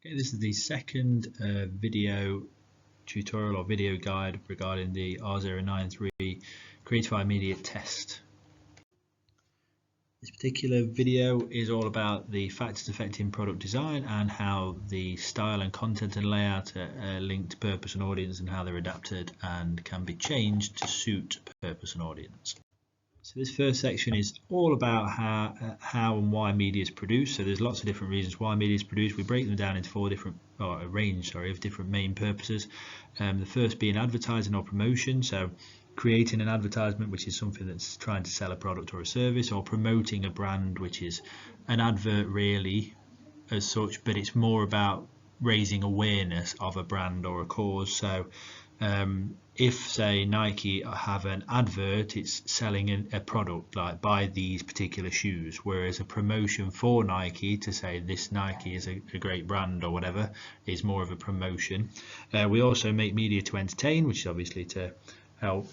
Okay, this is the second video tutorial or video guide regarding the R093 Creative iMedia test. This particular video is all about the factors affecting product design and how the style and content and layout are linked to purpose and audience, and how they're adapted and can be changed to suit purpose and audience. So this first section is all about how and why media is produced. So there's lots of different reasons why media is produced. We break them down into a range of different main purposes. The first being advertising or promotion. So creating an advertisement, which is something that's trying to sell a product or a service, or promoting a brand, which is an advert really as such, but it's more about raising awareness of a brand or a cause. So if say Nike have an advert, it's selling a product like buy these particular shoes, whereas a promotion for Nike to say this Nike is a great brand or whatever is more of a promotion. We also make media to entertain, which is obviously to help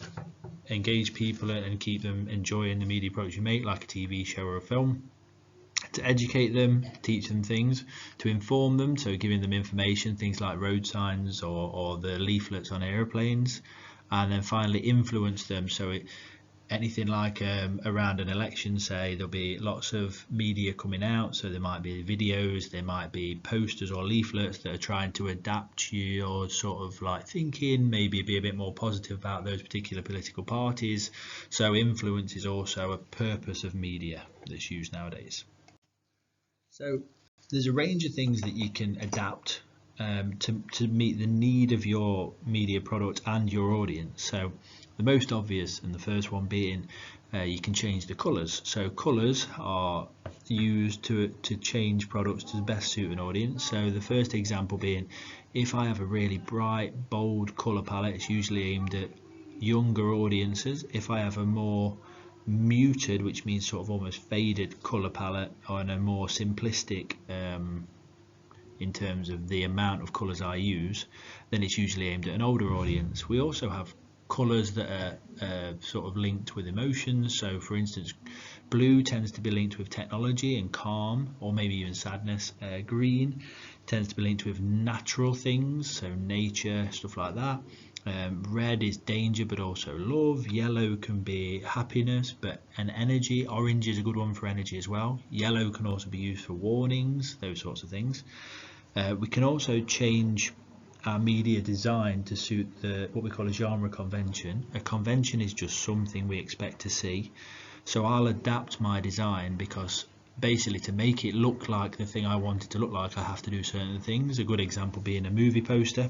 engage people and keep them enjoying the media products you make, like a TV show or a film. To educate them, teach them things, to inform them, so giving them information, things like road signs or the leaflets on airplanes. And then finally influence them, so anything like around an election, say there'll be lots of media coming out, so there might be videos, there might be posters or leaflets that are trying to adapt your sort of like thinking, maybe be a bit more positive about those particular political parties. So influence is also a purpose of media that's used nowadays. So there's a range of things that you can adapt to meet the need of your media product and your audience. So the most obvious, and the first one being, you can change the colours. So colours are used to change products to best suit an audience. So the first example being, if I have a really bright, bold colour palette, it's usually aimed at younger audiences. If I have a more muted, which means sort of almost faded colour palette, and a more simplistic in terms of the amount of colours I use, then it's usually aimed at an older audience. We also have colours that are sort of linked with emotions. So for instance, blue tends to be linked with technology and calm, or maybe even sadness. Green tends to be linked with natural things, so nature, stuff like that. Red is danger but also love. Yellow can be happiness and energy. Orange is a good one for energy as well. Yellow can also be used for warnings, those sorts of things. We can also change our media design to suit what we call a genre convention. A convention is just something we expect to see. So I'll adapt my design, because basically to make it look like the thing I want it to look like, I have to do certain things. A good example being a movie poster.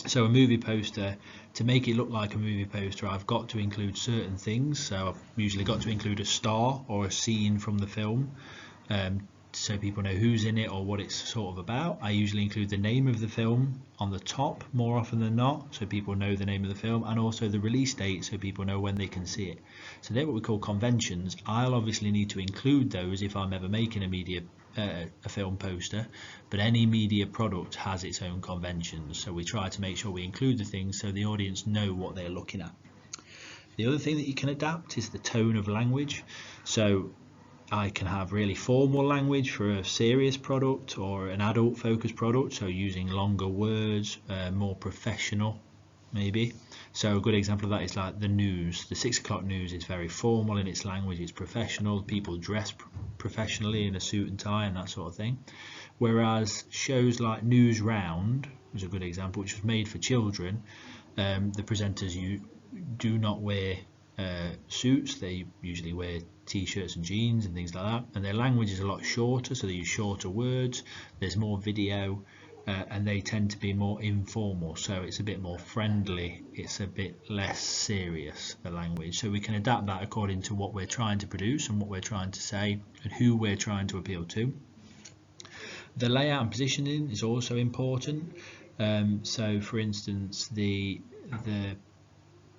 So a movie poster, to make it look like a movie poster, I've got to include certain things. So I've usually got to include a star or a scene from the film, so people know who's in it or what it's sort of about. I usually include the name of the film on the top more often than not, so people know the name of the film, and also the release date, so people know when they can see it. So they're what we call conventions. I'll obviously need to include those if I'm ever making a film poster, but any media product has its own conventions, so we try to make sure we include the things so the audience know what they're looking at. The other thing that you can adapt is the tone of language. So I can have really formal language for a serious product or an adult focused product, so using longer words, more professional maybe. So a good example of that is like the news. The 6 o'clock news is very formal in its language, it's professional, people dress professionally in a suit and tie and that sort of thing. Whereas shows like News Round is a good example, which was made for children. The presenters do not wear suits, they usually wear t-shirts and jeans and things like that, and their language is a lot shorter, so they use shorter words, there's more video, and they tend to be more informal, so it's a bit more friendly, it's a bit less serious, the language. So we can adapt that according to what we're trying to produce and what we're trying to say and who we're trying to appeal to. The layout and positioning is also important. So for instance, the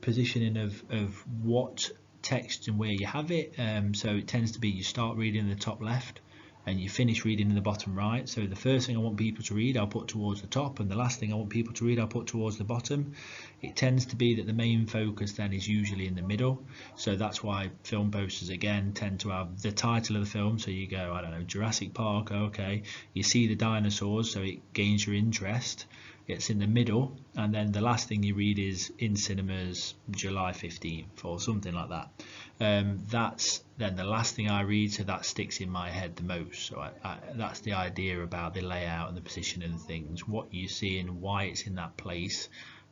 positioning of what text and where you have it, so it tends to be, you start reading in the top left, and you finish reading in the bottom right. So the first thing I want people to read I'll put towards the top, and the last thing I want people to read I'll put towards the bottom. It tends to be that the main focus then is usually in the middle, so that's why film posters again tend to have the title of the film. So you go, I don't know, Jurassic Park, okay, you see the dinosaurs, so it gains your interest. It's in the middle, and then the last thing you read is in cinemas July 15th or something like that. That's then the last thing I read, so that sticks in my head the most. So that's the idea about the layout and the position of the things, what you see and why it's in that place,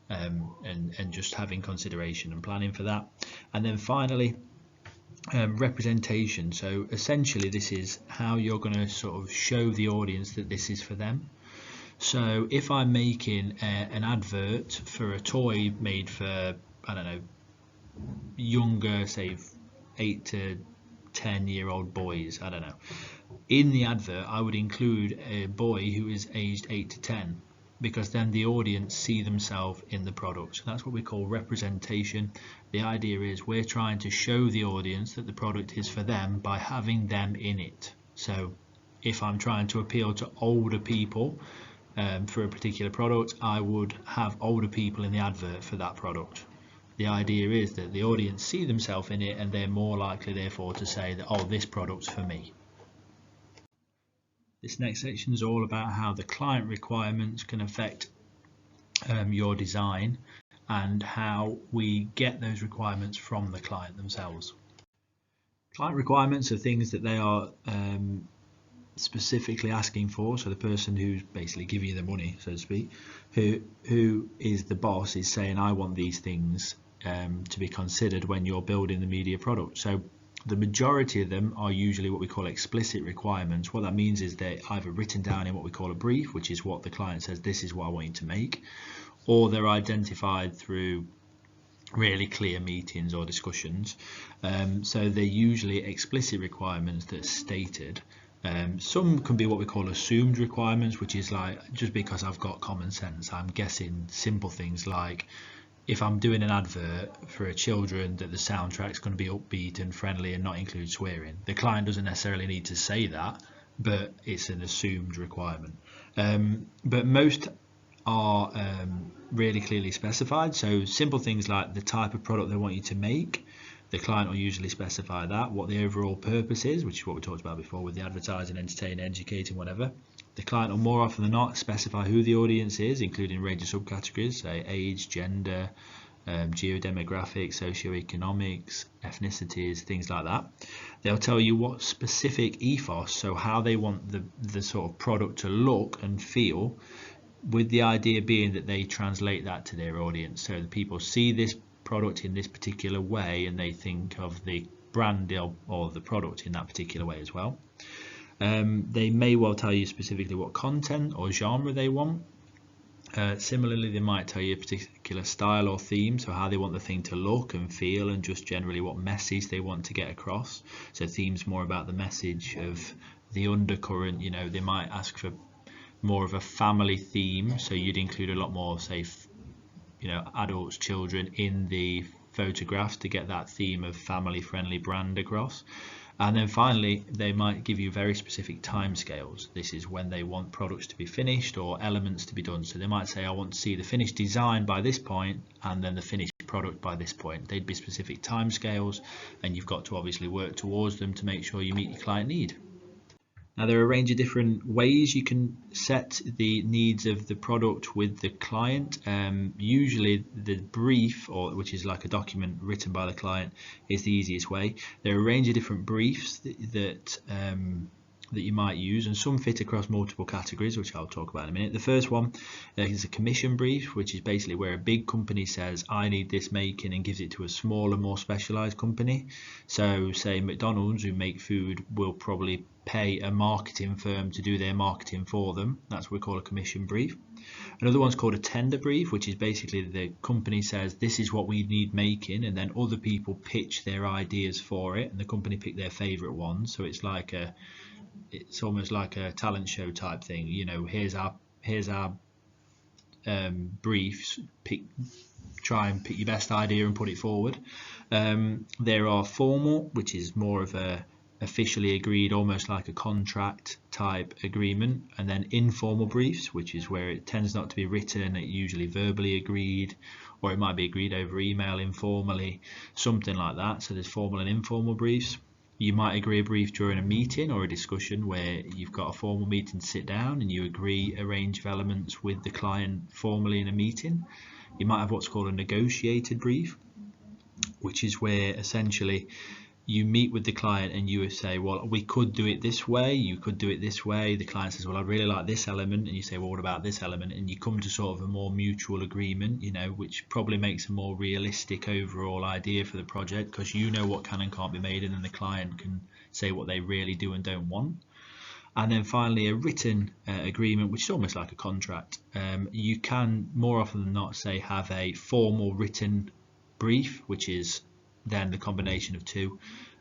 and just having consideration and planning for that. And then finally, representation. So essentially this is how you're going to sort of show the audience that this is for them. So if I'm making an advert for a toy made for, I don't know, younger, say 8 to 10-year-old boys, I don't know, in the advert I would include a boy who is aged 8 to 10, because then the audience see themselves in the product. So that's what we call representation. The idea is we're trying to show the audience that the product is for them by having them in it. So if I'm trying to appeal to older people for a particular product, I would have older people in the advert for that product. The idea is that the audience see themselves in it, and they're more likely therefore to say that, oh, this product's for me. This next section is all about how the client requirements can affect your design, and how we get those requirements from the client themselves. Client requirements are things that they are specifically asking for. So the person who's basically giving you the money, so to speak, who is the boss, is saying, I want these things to be considered when you're building the media product. So the majority of them are usually what we call explicit requirements. What that means is they're either written down in what we call a brief, which is what the client says, this is what I want you to make, or they're identified through really clear meetings or discussions. So they're usually explicit requirements that are stated. Some can be what we call assumed requirements, which is like, just because I've got common sense, I'm guessing simple things like, if I'm doing an advert for children, that the soundtrack's going to be upbeat and friendly and not include swearing. The client doesn't necessarily need to say that, but it's an assumed requirement. But most are really clearly specified. So simple things like the type of product they want you to make, the client will usually specify that. What the overall purpose is, which is what we talked about before with the advertising, entertaining, educating, whatever. The client will more often than not specify who the audience is, including a range of subcategories, say age, gender, geodemographics, socioeconomics, ethnicities, things like that. They'll tell you what specific ethos, so how they want the sort of product to look and feel, with the idea being that they translate that to their audience. So the people see this product in this particular way, and they think of the brand or the product in that particular way as well. They may well tell you specifically what content or genre they want. Similarly, they might tell you a particular style or theme, so how they want the thing to look and feel, and just generally what message they want to get across. So themes more about the message of the undercurrent. You know, they might ask for more of a family theme, so you'd include a lot more, say, adults, children in the photographs to get that theme of family friendly brand across. And then finally, they might give you very specific timescales. This is when they want products to be finished or elements to be done. So they might say, I want to see the finished design by this point, and then the finished product by this point. They'd be specific timescales, and you've got to obviously work towards them to make sure you meet your client need. Now, there are a range of different ways you can set the needs of the product with the client. Usually the brief, which is like a document written by the client, is the easiest way. There are a range of different briefs that you might use, and some fit across multiple categories, which I'll talk about in a minute. The first one is a commission brief, which is basically where a big company says, I need this making, and gives it to a smaller, more specialized company. So say McDonald's, who make food, will probably pay a marketing firm to do their marketing for them. That's what we call a commission brief. Another one's called a tender brief, which is basically the company says, this is what we need making, and then other people pitch their ideas for it, and the company pick their favorite ones. So it's like it's almost like a talent show type thing. You know, here's our briefs, try and pick your best idea and put it forward. There are formal, which is more of a officially agreed, almost like a contract type agreement, and then informal briefs, which is where it tends not to be written, it usually verbally agreed, or it might be agreed over email informally, something like that. So there's formal and informal briefs. You might agree a brief during a meeting or a discussion where you've got a formal meeting to sit down and you agree a range of elements with the client formally in a meeting. You might have what's called a negotiated brief, which is where essentially you meet with the client and you say, well, we could do it this way, you could do it this way. The client says, well, I really like this element, and you say, well, what about this element? And you come to sort of a more mutual agreement, you know, which probably makes a more realistic overall idea for the project, because you know what can and can't be made, and then the client can say what they really do and don't want. And then finally a written agreement, which is almost like a contract. You can more often than not say have a formal written brief, which is then the combination of two,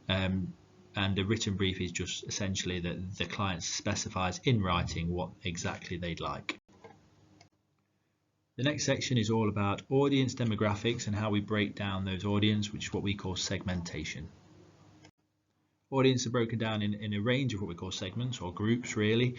and a written brief is just essentially that the client specifies in writing what exactly they'd like. The next section is all about audience demographics and how we break down those audience, which is what we call segmentation. Audience are broken down in a range of what we call segments or groups, really,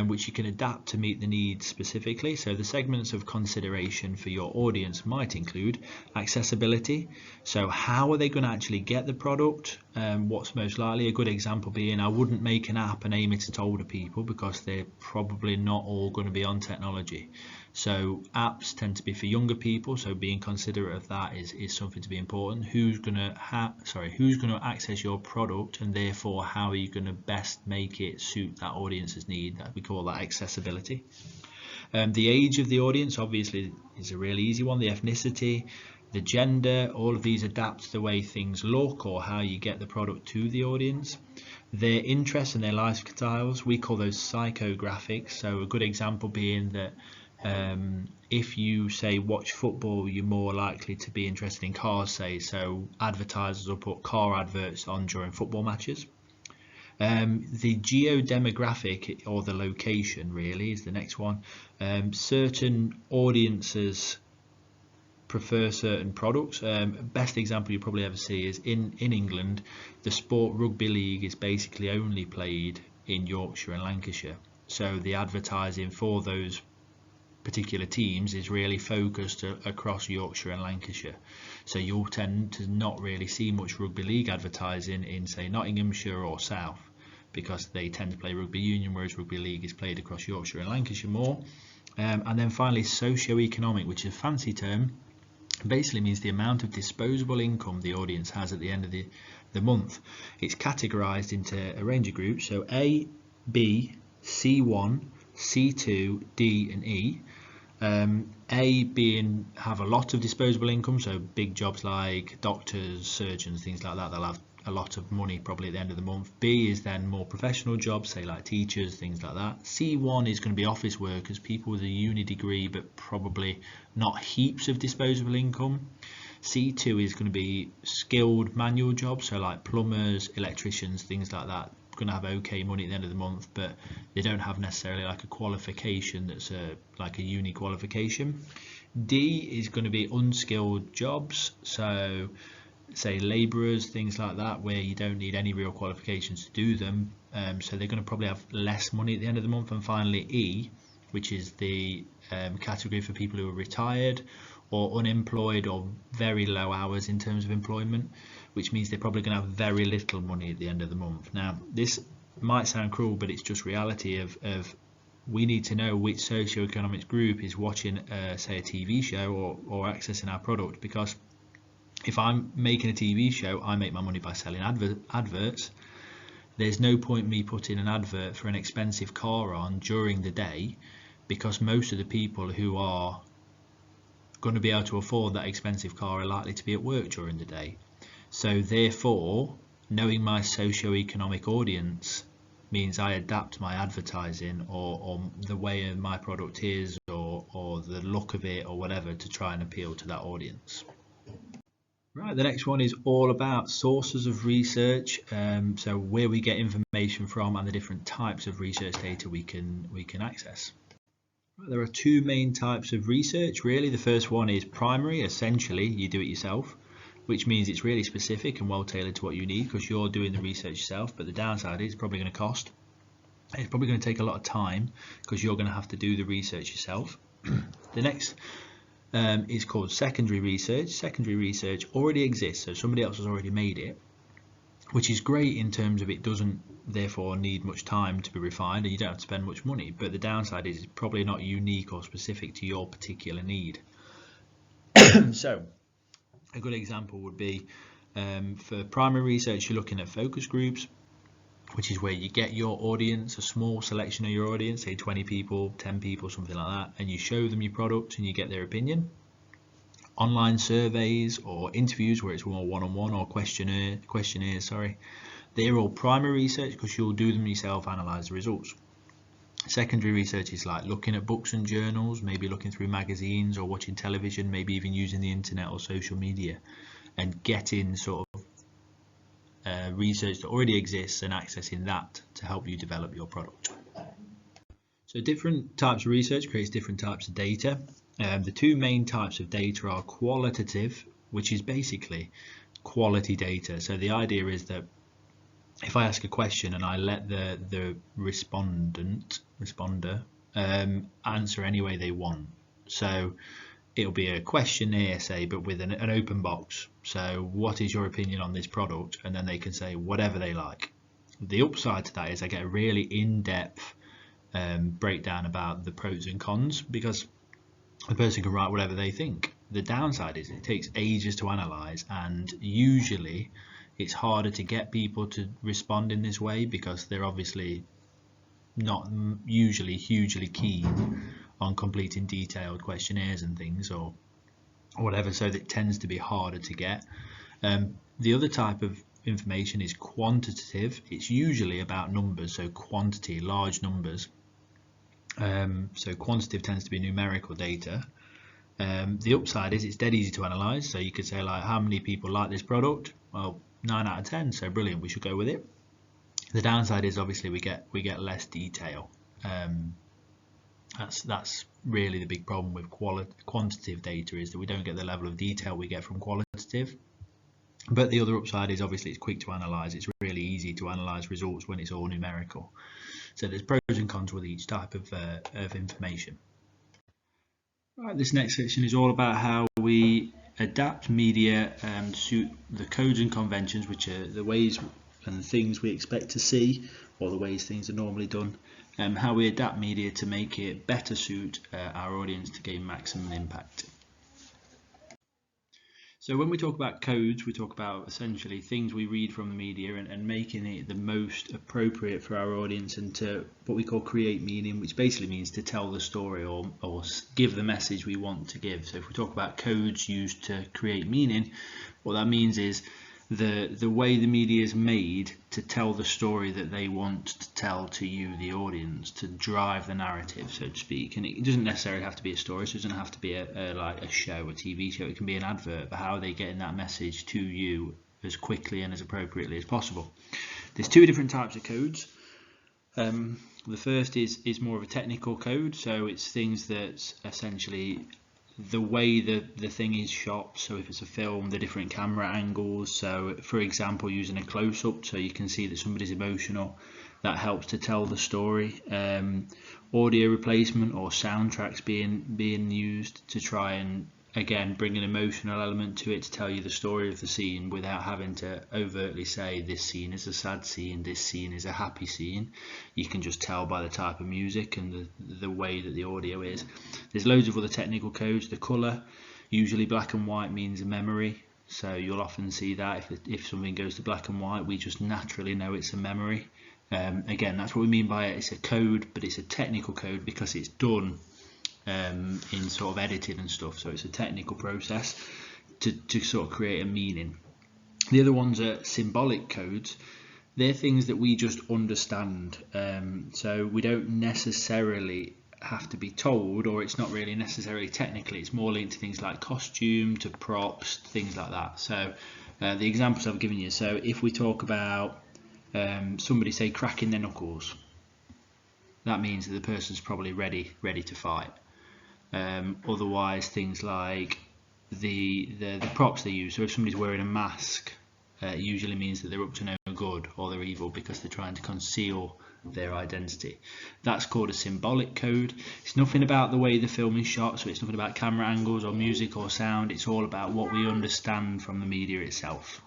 which you can adapt to meet the needs specifically. So the segments of consideration for your audience might include accessibility. So how are they going to actually get the product? What's most likely? A good example being, I wouldn't make an app and aim it at older people because they're probably not all going to be on technology. So apps tend to be for younger people, so being considerate of that is something to be important. Who's going to access your product, and therefore how are you going to best make it suit that audience's need? We call that accessibility. The age of the audience obviously is a really easy one. The ethnicity, the gender, all of these adapt to the way things look or how you get the product to the audience. Their interests and their lifestyles, we call those psychographics. So a good example being that if you say watch football, you're more likely to be interested in cars, say, so advertisers will put car adverts on during football matches. The geo-demographic, or the location really, is the next one. Certain audiences prefer certain products. Best example you probably ever see is in England, the sport rugby league is basically only played in Yorkshire and Lancashire, so the advertising for those particular teams is really focused across Yorkshire and Lancashire. So you'll tend to not really see much rugby league advertising in, say, Nottinghamshire or South, because they tend to play rugby union, whereas rugby league is played across Yorkshire and Lancashire more. And then finally socio-economic, which is a fancy term, basically means the amount of disposable income the audience has at the end of the month. It's categorized into a range of groups, so A, B, C1, C2, D and E. A being have a lot of disposable income, so big jobs like doctors, surgeons, things like that, they'll have a lot of money probably at the end of the month. B is then more professional jobs, say like teachers, things like that. C1 is going to be office workers, people with a uni degree but probably not heaps of disposable income. C2 is going to be skilled manual jobs, so like plumbers, electricians, things like that, going to have okay money at the end of the month, but they don't have necessarily like a qualification that's like a uni qualification. D is going to be unskilled jobs, so say labourers, things like that, where you don't need any real qualifications to do them, so they're going to probably have less money at the end of the month. And finally E, which is the category for people who are retired or unemployed or very low hours in terms of employment, which means they're probably going to have very little money at the end of the month. Now this might sound cruel, but it's just reality of we need to know which socioeconomic group is watching say a TV show or accessing our product, because if I'm making a TV show, I make my money by selling adverts. There's no point me putting an advert for an expensive car on during the day, because most of the people who are going to be able to afford that expensive car are likely to be at work during the day. So therefore, knowing my socio-economic audience means I adapt my advertising or the way my product is or the look of it or whatever to try and appeal to that audience. Right, the next one is all about sources of research, so where we get information from and the different types of research data we can access. There are two main types of research really. The first one is primary, essentially you do it yourself. which means it's really specific and well tailored to what you need because you're doing the research yourself. But the downside is it's probably going to cost. It's probably going to take a lot of time because you're going to have to do the research yourself. The next is called secondary research. Secondary research already exists, so somebody else has already made it, which is great in terms of it doesn't therefore need much time to be refined and you don't have to spend much money. But the downside is it's probably not unique or specific to your particular need. So a good example would be for primary research, you're looking at focus groups, which is where you get your audience, a small selection of your audience, say 20 people, 10 people, something like that, and you show them your product and you get their opinion. Online surveys or interviews where it's more one-on-one, or questionnaires, they're all primary research because you'll do them yourself, analyze the results. Secondary research is like looking at books and journals, maybe looking through magazines or watching television, maybe even using the internet or social media, and getting sort of research that already exists and accessing that to help you develop your product. So different types of research creates different types of data. The two main types of data are qualitative, which is basically quality data. So the idea is that if I ask a question and I let the responder answer any way they want, so it'll be a questionnaire, say, but with an open box. So what is your opinion on this product? And then they can say whatever they like. The upside to that is I get a really in-depth breakdown about the pros and cons because the person can write whatever they think. The downside is it takes ages to analyze, and usually it's harder to get people to respond in this way because they're obviously not usually hugely keen on completing detailed questionnaires and things or whatever, so that tends to be harder to get. The other type of information is quantitative. It's usually about numbers, so quantity, large numbers. So quantitative tends to be numerical data. The upside is it's dead easy to analyze, so you could say like, how many people like this product? Well, 9 out of 10, so brilliant, we should go with it. The downside is obviously we get less detail. That's really the big problem with quantitative data, is that we don't get the level of detail we get from qualitative. But the other upside is obviously it's quick to analyze. It's really easy to analyze results when it's all numerical. So there's pros and cons with each type of information. Right, this next section is all about how we adapt media to suit the codes and conventions, which are the ways and things we expect to see, or the ways things are normally done, and how we adapt media to make it better suit our audience to gain maximum impact. So when we talk about codes, we talk about essentially things we read from the media and making it the most appropriate for our audience and to what we call create meaning, which basically means to tell the story or give the message we want to give. So if we talk about codes used to create meaning, what that means is the way the media is made to tell the story that they want to tell to you, the audience, to drive the narrative, so to speak. And it doesn't necessarily have to be a story, so it doesn't have to be like a show, a TV show. It can be an advert, but how are they getting that message to you as quickly and as appropriately as possible? There's two different types of codes. The first is more of a technical code, so it's things that essentially the way the thing is shot. So if it's a film, the different camera angles, so for example using a close-up so you can see that somebody's emotional, that helps to tell the story. Audio replacement or soundtracks being used to try and again bring an emotional element to it to tell you the story of the scene without having to overtly say this scene is a sad scene, this scene is a happy scene. You can just tell by the type of music and the way that the audio is. There's loads of other technical codes. The colour, usually black and white, means a memory, so you'll often see that if something goes to black and white, we just naturally know it's a memory. Again, that's what we mean by it. It's a code, but it's a technical code because it's done in sort of editing and stuff, so it's a technical process to sort of create a meaning. The other ones are symbolic codes. They're things that we just understand, so we don't necessarily have to be told, or it's not really necessarily technically. It's more linked to things like costume, to props, things like that. So the examples I've given you, so if we talk about somebody say cracking their knuckles, that means that the person's probably ready to fight. Otherwise, things like the props they use. So if somebody's wearing a mask, it usually means that they're up to no good or they're evil because they're trying to conceal their identity. That's called a symbolic code. It's nothing about the way the film is shot, so it's nothing about camera angles or music or sound. It's all about what we understand from the media itself.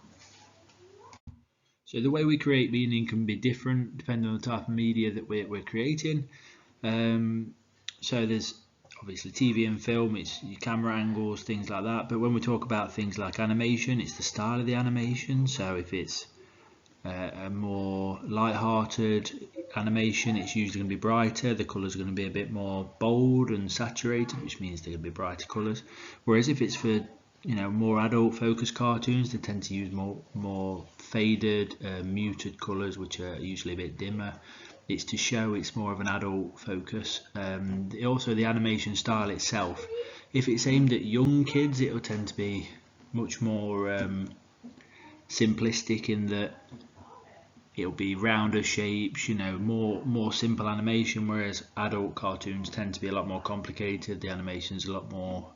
So the way we create meaning can be different depending on the type of media that we're creating. So there's obviously TV and film, it's your camera angles, things like that. But when we talk about things like animation, it's the style of the animation. So if it's a more light-hearted animation, it's usually going to be brighter. The colours are going to be a bit more bold and saturated, which means they're going to be brighter colours. Whereas if it's for more adult-focused cartoons, they tend to use more faded, muted colours, which are usually a bit dimmer. It's to show it's more of an adult focus. Also, the animation style itself, if it's aimed at young kids, it'll tend to be much more simplistic in that it'll be rounder shapes, more simple animation, whereas adult cartoons tend to be a lot more complicated. The animation's a lot more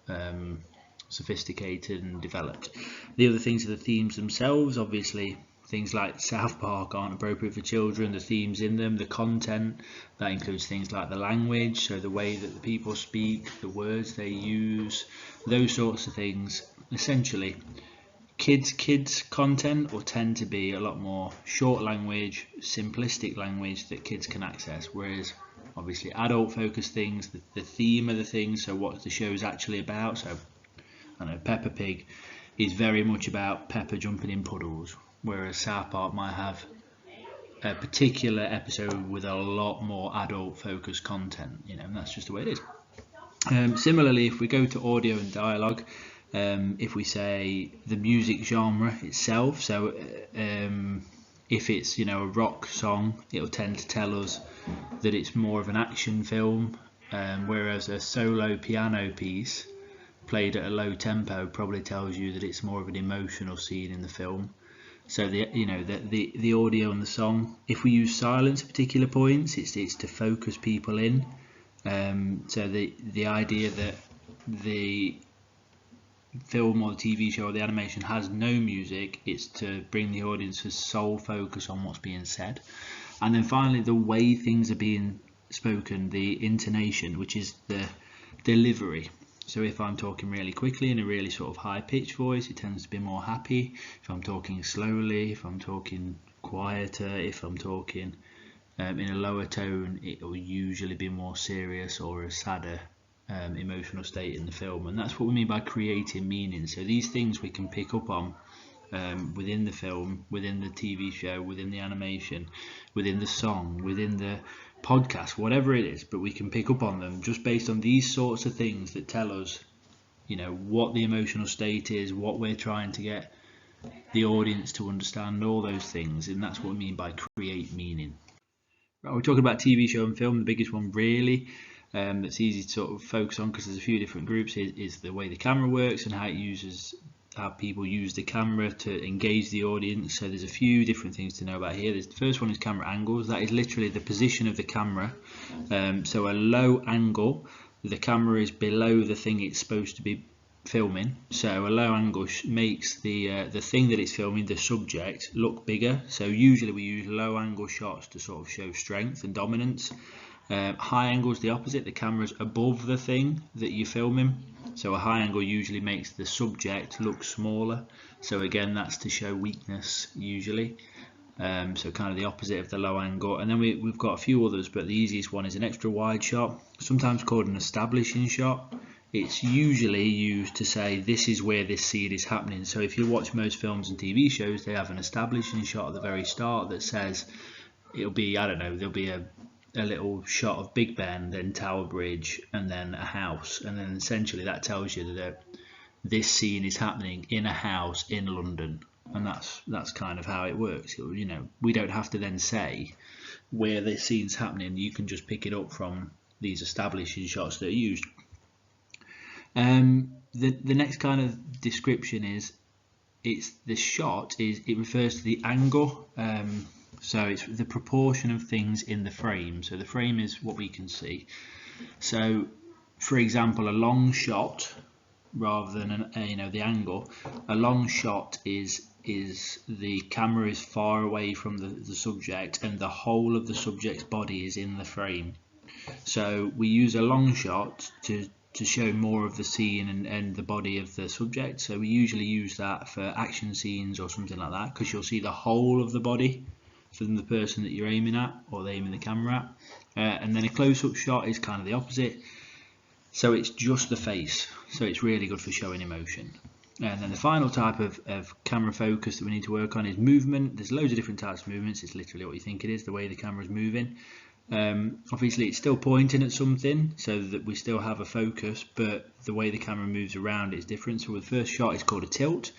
sophisticated and developed. The other things are the themes themselves. Obviously, things like South Park aren't appropriate for children. The themes in them, the content, that includes things like the language, so the way that the people speak, the words they use, those sorts of things. Essentially, kids content will tend to be a lot more short language, simplistic language that kids can access, whereas obviously adult focused things, the theme of the thing, so what the show is actually about. So I know Peppa Pig is very much about Peppa jumping in puddles, whereas South Park might have a particular episode with a lot more adult focused content, and that's just the way it is. Similarly, if we go to audio and dialogue, if we say the music genre itself, so if it's a rock song, it'll tend to tell us that it's more of an action film, whereas a solo piano piece played at a low tempo probably tells you that it's more of an emotional scene in the film. So the audio and the song, if we use silence at particular points, it's to focus people in. So the idea that the film or the TV show or the animation has no music, it's to bring the audience's sole focus on what's being said. And then finally, the way things are being spoken, the intonation, which is the delivery. So if I'm talking really quickly in a really sort of high-pitched voice, it tends to be more happy. If I'm talking slowly, if I'm talking quieter, if I'm talking in a lower tone, it will usually be more serious or a sadder emotional state in the film. And that's what we mean by creating meaning. So these things we can pick up on within the film, within the TV show, within the animation, within the song, within the podcast, whatever it is, but we can pick up on them just based on these sorts of things that tell us what the emotional state is, what we're trying to get the audience to understand, all those things. And that's what we mean by create meaning. Right, we're talking about TV show and film. The biggest one really that's easy to sort of focus on because there's a few different groups is the way the camera works and how people use the camera to engage the audience. So there's a few different things to know about here. The first one is camera angles. That is literally the position of the camera. So a low angle, the camera is below the thing it's supposed to be filming. So a low angle makes the thing that it's filming, the subject, look bigger. So usually we use low angle shots to sort of show strength and dominance. High angle is the opposite. The camera's above the thing that you're filming. So a high angle usually makes the subject look smaller. So again, that's to show weakness usually. So kind of the opposite of the low angle. And then we've got a few others, but the easiest one is an extra wide shot, sometimes called an establishing shot. It's usually used to say this is where this scene is happening. So if you watch most films and TV shows, they have an establishing shot at the very start that says it'll be, I don't know, there'll be a little shot of Big Ben, then Tower Bridge, and then a house, and then essentially that tells you that this scene is happening in a house in London, and that's kind of how it works. We don't have to then say where this scene's happening. You can just pick it up from these establishing shots that are used. The next kind of description is the shot it refers to the angle. So it's the proportion of things in the frame. So the frame is what we can see. So for example, a long shot rather than the angle. A long shot is the camera is far away from the subject, and the whole of the subject's body is in the frame. So we use a long shot to show more of the scene and the body of the subject. So we usually use that for action scenes or something like that, because you'll see the whole of the body from the person that you're aiming at or aiming the camera at. And then a close-up shot is kind of the opposite. So it's just the face. So it's really good for showing emotion. And then the final type of camera focus that we need to work on is movement. There's loads of different types of movements. It's literally what you think it is, the way the camera's moving. Obviously it's still pointing at something so that we still have a focus, but the way the camera moves around is different. So the first shot is called a tilt.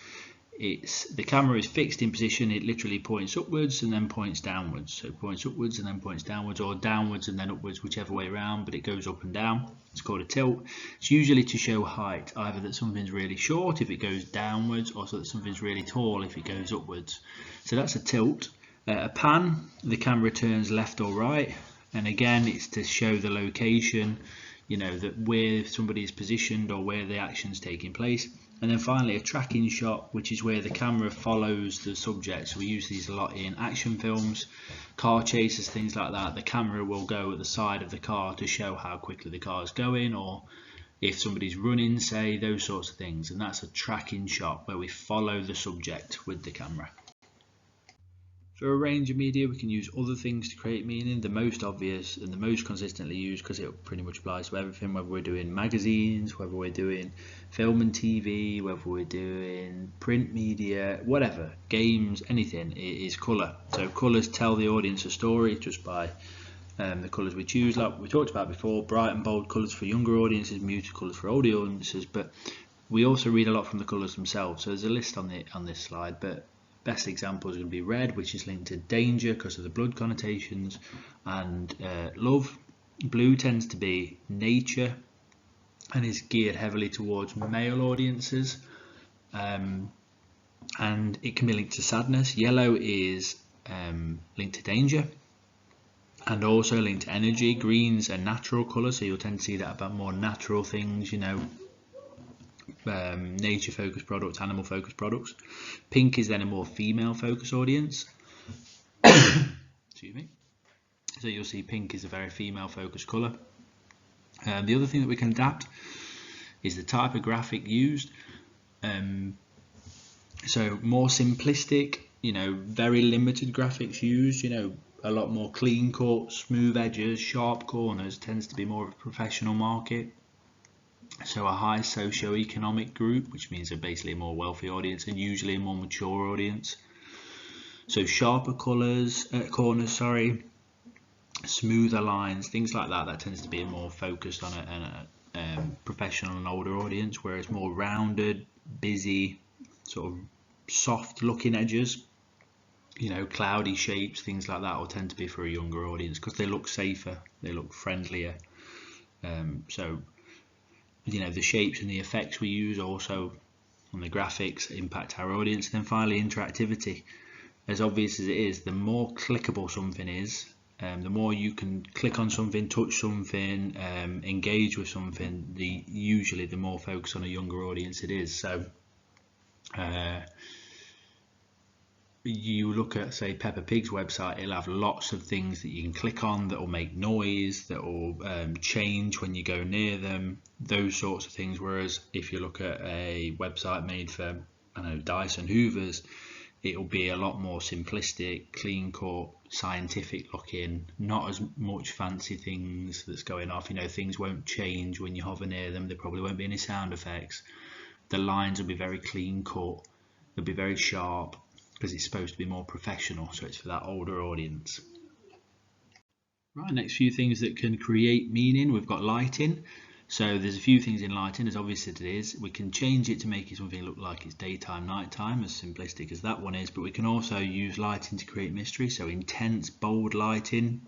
The camera is fixed in position. It literally points upwards and then points downwards. So it points upwards and then points downwards, or downwards and then upwards, whichever way around, but it goes up and down. It's called a tilt. It's usually to show height, either that something's really short if it goes downwards, or so that something's really tall if it goes upwards. So that's a tilt. A pan, the camera turns left or right, and again it's to show the location, that where somebody is positioned or where the action's taking place. And then finally a tracking shot, which is where the camera follows the subject. So we use these a lot in action films, car chases, things like that. The camera will go at the side of the car to show how quickly the car is going, or if somebody's running, say, those sorts of things. And that's a tracking shot where we follow the subject with the camera. For a range of media, we can use other things to create meaning. The most obvious and the most consistently used, because it pretty much applies to everything, whether we're doing magazines, whether we're doing film and TV, whether we're doing print media, whatever, games, anything, it is colour. So colours tell the audience a story just by the colours we choose, like we talked about before. Bright and bold colours for younger audiences, muted colours for older audiences, but we also read a lot from the colours themselves. So there's a list on this slide, but best example is going to be red, which is linked to danger because of the blood connotations, and love. Blue tends to be nature and is geared heavily towards male audiences, and it can be linked to sadness. Yellow is linked to danger and also linked to energy. Green's a natural colour, so you'll tend to see that about more natural things, nature focused products, animal focused products. Pink is then a more female focused audience. Excuse me. So you'll see pink is a very female focused colour. The other thing that we can adapt is the type of graphic used. So more simplistic, very limited graphics used, a lot more clean cut, smooth edges, sharp corners, tends to be more of a professional market. So a high socio-economic group, which means they're basically a more wealthy audience and usually a more mature audience. So sharper corners, smoother lines, things like that. That tends to be more focused on a professional and older audience, whereas more rounded, busy, sort of soft-looking edges, cloudy shapes, things like that, will tend to be for a younger audience because they look safer, they look friendlier. So the shapes and the effects we use also on the graphics impact our audience. And then finally, interactivity. As obvious as it is, the more clickable something is, the more you can click on something, touch something, engage with something, usually the more focused on a younger audience it is. So you look at, say, Peppa Pig's website, it'll have lots of things that you can click on that will make noise, that will change when you go near them, those sorts of things. Whereas if you look at a website made for, Dyson Hoovers, it'll be a lot more simplistic, clean cut, scientific looking, not as much fancy things that's going off. Things won't change when you hover near them. There probably won't be any sound effects. The lines will be very clean cut, they'll be very sharp, because it's supposed to be more professional, so it's for that older audience. Right, next few things that can create meaning. We've got lighting. So there's a few things in lighting, as obvious as it is. We can change it to make something look like it's daytime, nighttime, as simplistic as that one is, but we can also use lighting to create mystery. So intense, bold lighting,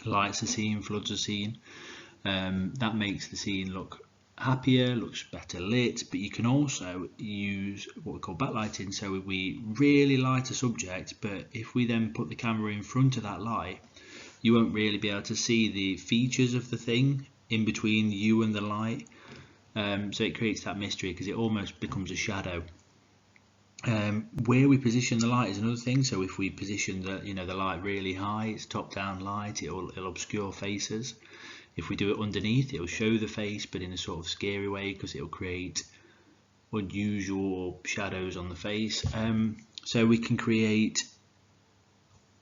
lights the scene, floods the scene. That makes the scene look happier, looks better lit. But you can also use what we call backlighting. So we really light a subject, but if we then put the camera in front of that light, you won't really be able to see the features of the thing in between you and the light. So it creates that mystery because it almost becomes a shadow. Where we position the light is another thing. So if we position the light really high, it's top down light, it'll obscure faces. If we do it underneath, it'll show the face but in a sort of scary way because it'll create unusual shadows on the face. So we can create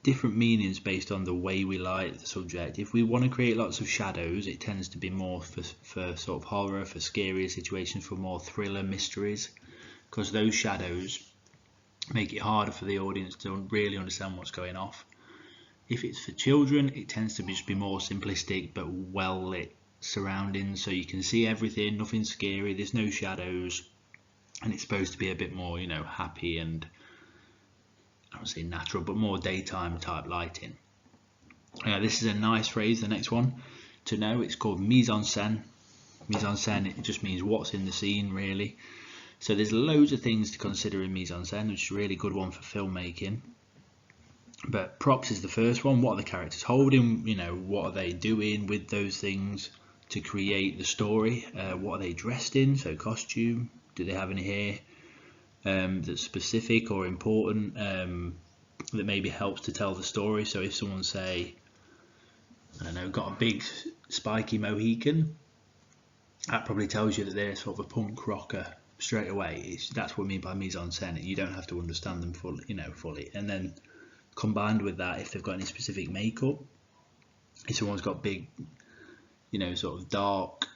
different meanings based on the way we light the subject. If we want to create lots of shadows, it tends to be more for sort of horror, for scarier situations, for more thriller mysteries, because those shadows make it harder for the audience to really understand what's going on. If it's for children, it tends to just be more simplistic but well lit surroundings, so you can see everything, nothing scary, there's no shadows, and it's supposed to be a bit more, happy and, I don't say natural, but more daytime type lighting. This is a nice phrase, the next one to know. It's called mise en scène. Mise en scène, it just means what's in the scene, really. So there's loads of things to consider in mise en scène, which is a really good one for filmmaking. But props is the first one. What are the characters holding? What are they doing with those things to create the story? What are they dressed in? So costume. Do they have any hair that's specific or important, that maybe helps to tell the story? So if someone, say, I don't know, got a big spiky Mohican, that probably tells you that they're sort of a punk rocker straight away. That's what I mean by mise en scène. You don't have to understand them fully. And then combined with that, if they've got any specific makeup, if someone's got big, sort of dark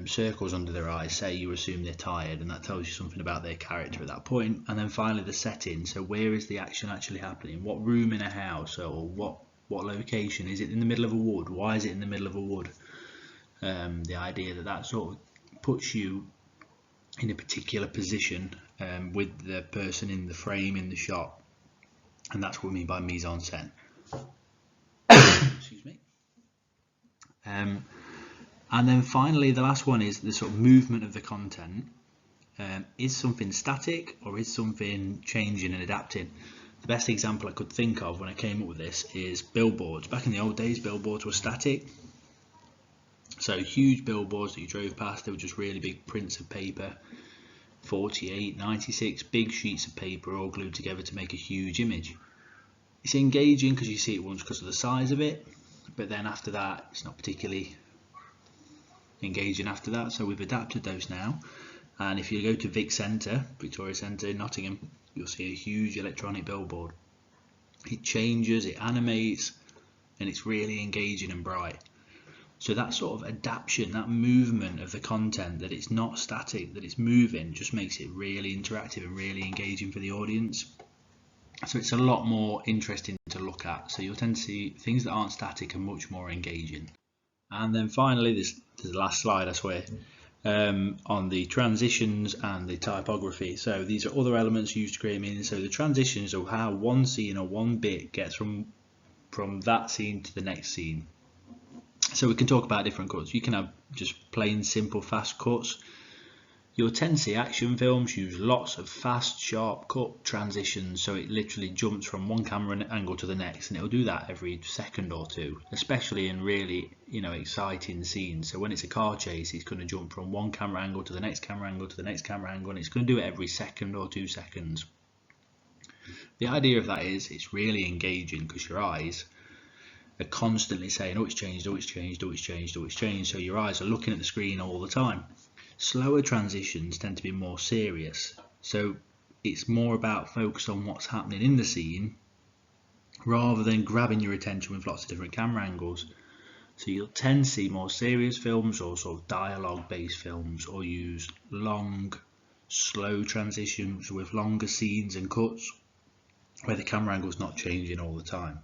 circles under their eyes, say, you assume they're tired, and that tells you something about their character at that point. And then finally the setting. So where is the action actually happening? What room in a house, or what location? Is it in the middle of a wood? Why is it in the middle of a wood? The idea that sort of puts you in a particular position with the person in the frame, in the shot. And that's what we mean by mise en scène. Excuse me. And then finally, the last one is the sort of movement of the content. Is something static, or is something changing and adapting? The best example I could think of when I came up with this is billboards. Back in the old days, billboards were static. So huge billboards that you drove past, they were just really big prints of paper. 48, 96 big sheets of paper all glued together to make a huge image. It's engaging because you see it once because of the size of it, but then after that it's not particularly engaging after that. So we've adapted those now, and if you go to Victoria Centre in Nottingham, you'll see a huge electronic billboard. It changes, it animates, and it's really engaging and bright. So that sort of adaptation, that movement of the content, that it's not static, that it's moving, just makes it really interactive and really engaging for the audience. So it's a lot more interesting to look at. So you'll tend to see things that aren't static are much more engaging. And then finally, this is the last slide, I swear, on the transitions and the typography. So these are other elements used to create meaning. So the transitions are how one scene or one bit gets from that scene to the next scene. So we can talk about different cuts. You can have just plain, simple, fast cuts. You'll tend to see action films use lots of fast, sharp cut transitions, so it literally jumps from one camera angle to the next, and it'll do that every second or two, especially in really, exciting scenes. So when it's a car chase, it's going to jump from one camera angle to the next camera angle to the next camera angle, and it's going to do it every second or 2 seconds. The idea of that is it's really engaging because your eyes are constantly saying, oh, it's changed, oh, it's changed, oh, it's changed, oh, it's changed. So your eyes are looking at the screen all the time. Slower transitions tend to be more serious. So it's more about focus on what's happening in the scene rather than grabbing your attention with lots of different camera angles. So you'll tend to see more serious films or sort of dialogue based films, or use long, slow transitions with longer scenes and cuts where the camera angle is not changing all the time.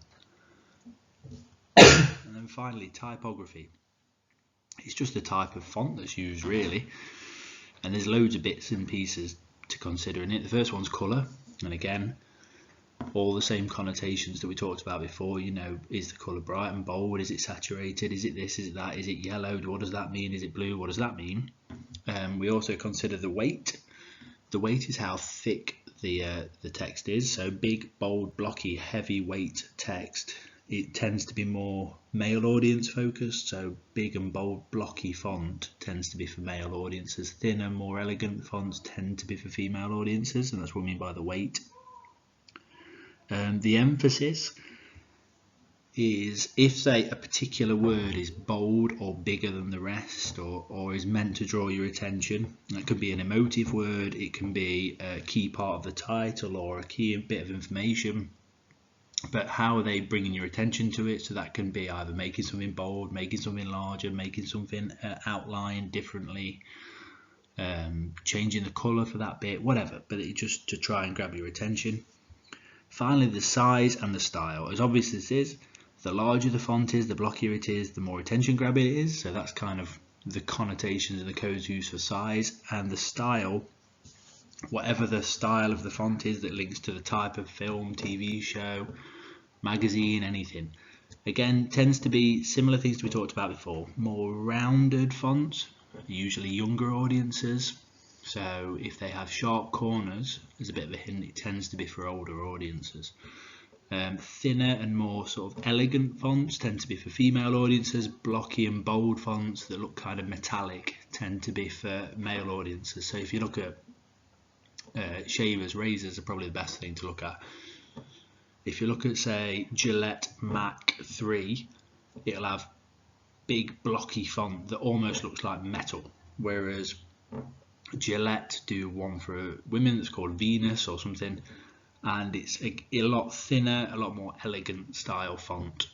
And then finally, typography. It's just the type of font that's used, really, and there's loads of bits and pieces to consider in it. The first one's colour, and again, all the same connotations that we talked about before. Is the colour bright and bold? Is it saturated? Is it this? Is it that? Is it yellow? What does that mean? Is it blue? What does that mean? We also consider the weight. The weight is how thick the text is. So big, bold, blocky, heavy weight text it tends to be more male audience focused, so big and bold blocky font tends to be for male audiences. Thinner, more elegant fonts tend to be for female audiences, and that's what I mean by the weight. The emphasis is if, say, a particular word is bold or bigger than the rest, or is meant to draw your attention. That could be an emotive word, it can be a key part of the title or a key bit of information, but how are they bringing your attention to it? So that can be either making something bold, making something larger, making something outlined differently, changing the colour for that bit, whatever, but it just to try and grab your attention. Finally, the size and the style. As obvious as it is, the larger the font is, the blockier it is, the more attention grabbing it is. So that's kind of the connotations and the codes used for size. And the style, whatever the style of the font is that links to the type of film, TV show, magazine, anything. Again, tends to be similar things we talked about before. More rounded fonts, usually younger audiences. So if they have sharp corners, as a bit of a hint, it tends to be for older audiences. Thinner and more sort of elegant fonts tend to be for female audiences. Blocky and bold fonts that look kind of metallic tend to be for male audiences. So if you look at shavers, razors are probably the best thing to look at. If you look at, say, Gillette Mach 3, it'll have big blocky font that almost looks like metal, whereas Gillette do one for women that's called Venus or something, and it's a lot thinner, a lot more elegant style font.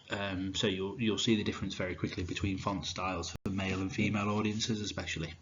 So you'll see the difference very quickly between font styles for male and female audiences especially.